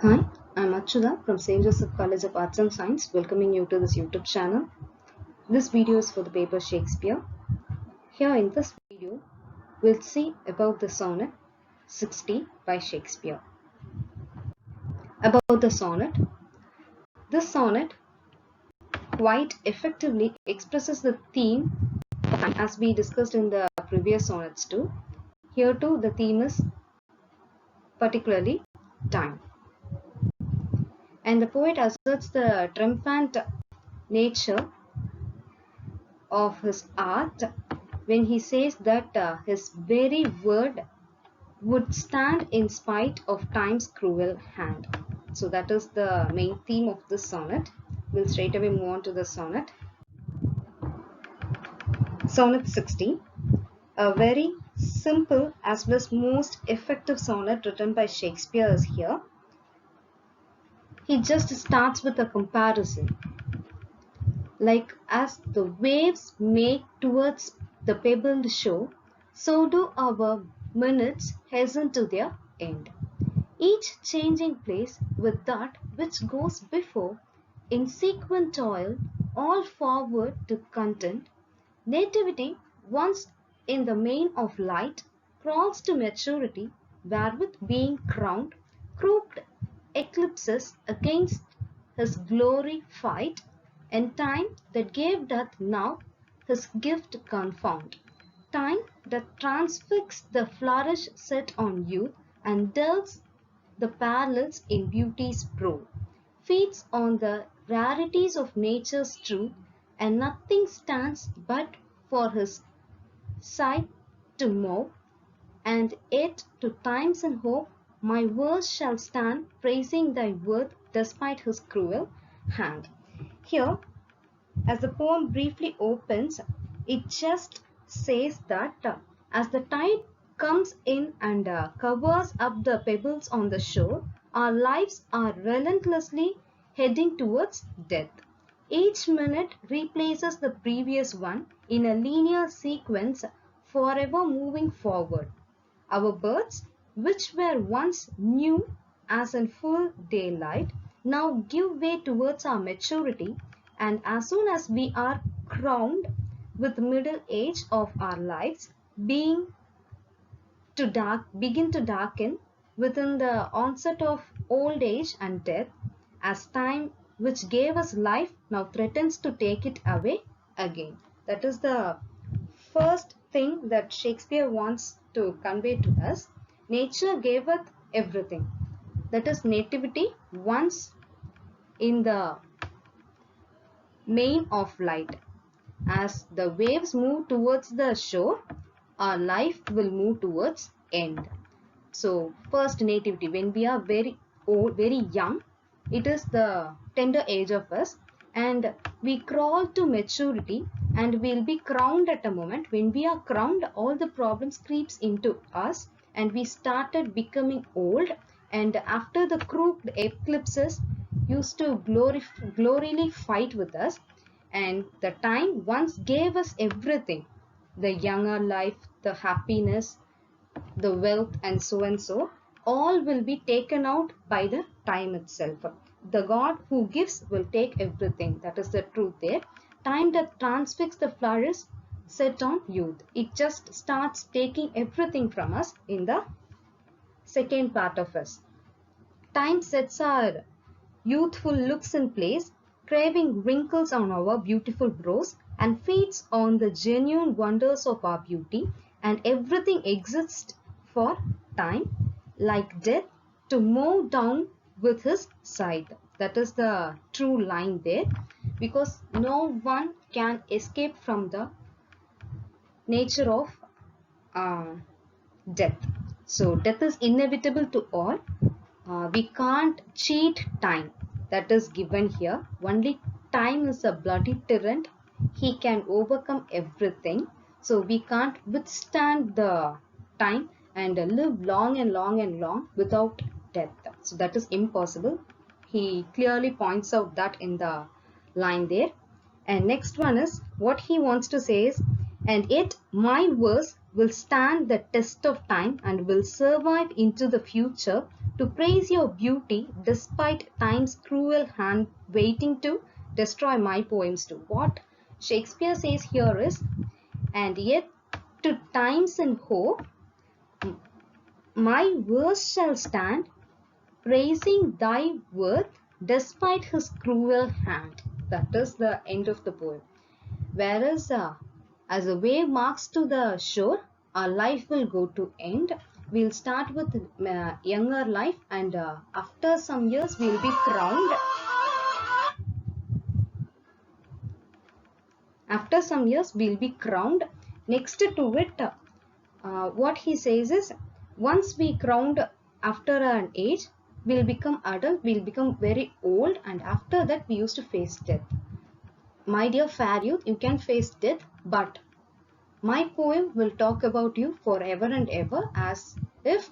Hi, I'm Achula from St. Joseph College of Arts and Science, welcoming you to this YouTube channel. This video is for the paper Shakespeare. Here in this video, we'll see about the sonnet 60 by Shakespeare. About the sonnet, this sonnet quite effectively expresses the theme of time as we discussed in the previous sonnets too. Here too, the theme is particularly time. And the poet asserts the triumphant nature of his art when he says that his very word would stand in spite of time's cruel hand. So that is the main theme of this sonnet. We'll straight away move on to the sonnet. Sonnet 60, a very simple as well as most effective sonnet written by Shakespeare is here. He just starts with a comparison. Like as the waves make towards the pebbled shore, so do our minutes hasten to their end, each changing place with that which goes before, in sequent toil, all forward to content. Nativity, once in the main of light, crawls to maturity, wherewith being crowned, crooked eclipses against his glory fight, and time that gave doth now his gift confound. Time that transfixed the flourish set on youth, and delves the parallels in beauty's prove, feeds on the rarities of nature's truth, and nothing stands but for his sight to move, and yet to times and hope my verse shall stand praising thy worth despite his cruel hand. Here, as the poem briefly opens, it just says that as the tide comes in and covers up the pebbles on the shore, our lives are relentlessly heading towards death. Each minute replaces the previous one in a linear sequence, forever moving forward. Our births, which were once new as in full daylight, now give way towards our maturity, and as soon as we are crowned with middle age of our lives, begin to darken within the onset of old age and death, as time which gave us life now threatens to take it away again. That is the first thing that Shakespeare wants to convey to us. Nature gaveth everything. That is nativity once in the main of light. As the waves move towards the shore, our life will move towards end. So first nativity, when we are very old, very young, it is the tender age of us, and we crawl to maturity, and we'll be crowned at a moment. When we are crowned, all the problems creeps into us, and we started becoming old, and after the crooked eclipses used to glorily fight with us, and the time once gave us everything, the younger life, the happiness, the wealth, and so, all will be taken out by the time itself. The God who gives will take everything. That is the truth there. Time that transfixes the flourish set on youth. It just starts taking everything from us in the second part of us. Time sets our youthful looks in place, craving wrinkles on our beautiful brows, and feeds on the genuine wonders of our beauty, and everything exists for time, like death, to mow down with his scythe. That is the true line there, because no one can escape from the nature of uh, death. So death is inevitable to all. We can't cheat time. That is given here. Only time is a bloody tyrant. He can overcome everything. So we can't withstand the time and live long and long and long without death. So that is impossible. He clearly points out that in the line there. And next one is what he wants to say is, and yet my verse will stand the test of time and will survive into the future to praise your beauty despite time's cruel hand waiting to destroy my poems too. What Shakespeare says here is, and yet to times in hope, my verse shall stand, praising thy worth despite his cruel hand. That is the end of the poem. Whereas as a wave marks to the shore, our life will go to end. We'll start with younger life, and after some years we'll be crowned. After some years we'll be crowned. Next to it, what he says is, once we crowned after an age, we'll become adult, we'll become very old, and after that we used to face death. My dear fair youth, you can face death, but my poem will talk about you forever and ever, as if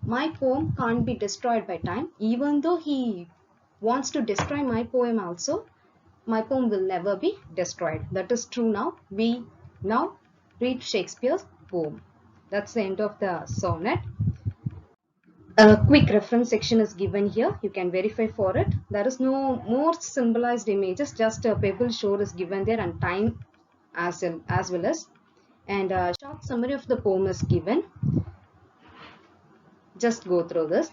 my poem can't be destroyed by time. Even though he wants to destroy my poem also, my poem will never be destroyed. That is true now. We now read Shakespeare's poem. That's the end of the sonnet. A quick reference section is given here. You can verify for it. There is no more symbolized images. Just a pebble shore is given there, and time as well as. And a short summary of the poem is given. Just go through this.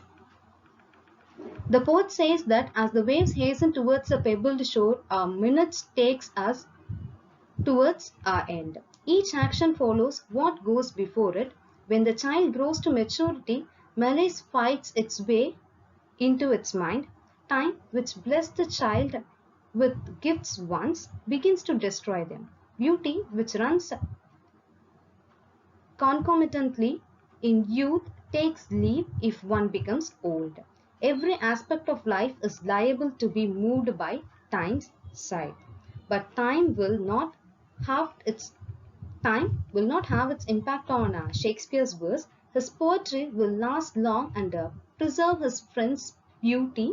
The poet says that as the waves hasten towards a pebbled shore, our minutes takes us towards our end. Each action follows what goes before it. When the child grows to maturity, malice fights its way into its mind. Time, which blessed the child with gifts once, begins to destroy them. Beauty, which runs concomitantly in youth, takes leave if one becomes old. Every aspect of life is liable to be moved by time's side, but time will not have its impact on Shakespeare's verse. His poetry will last long and preserve his friend's beauty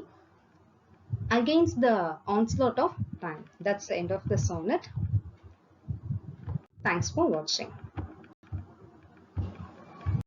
against the onslaught of time. That's the end of the sonnet. Thanks for watching.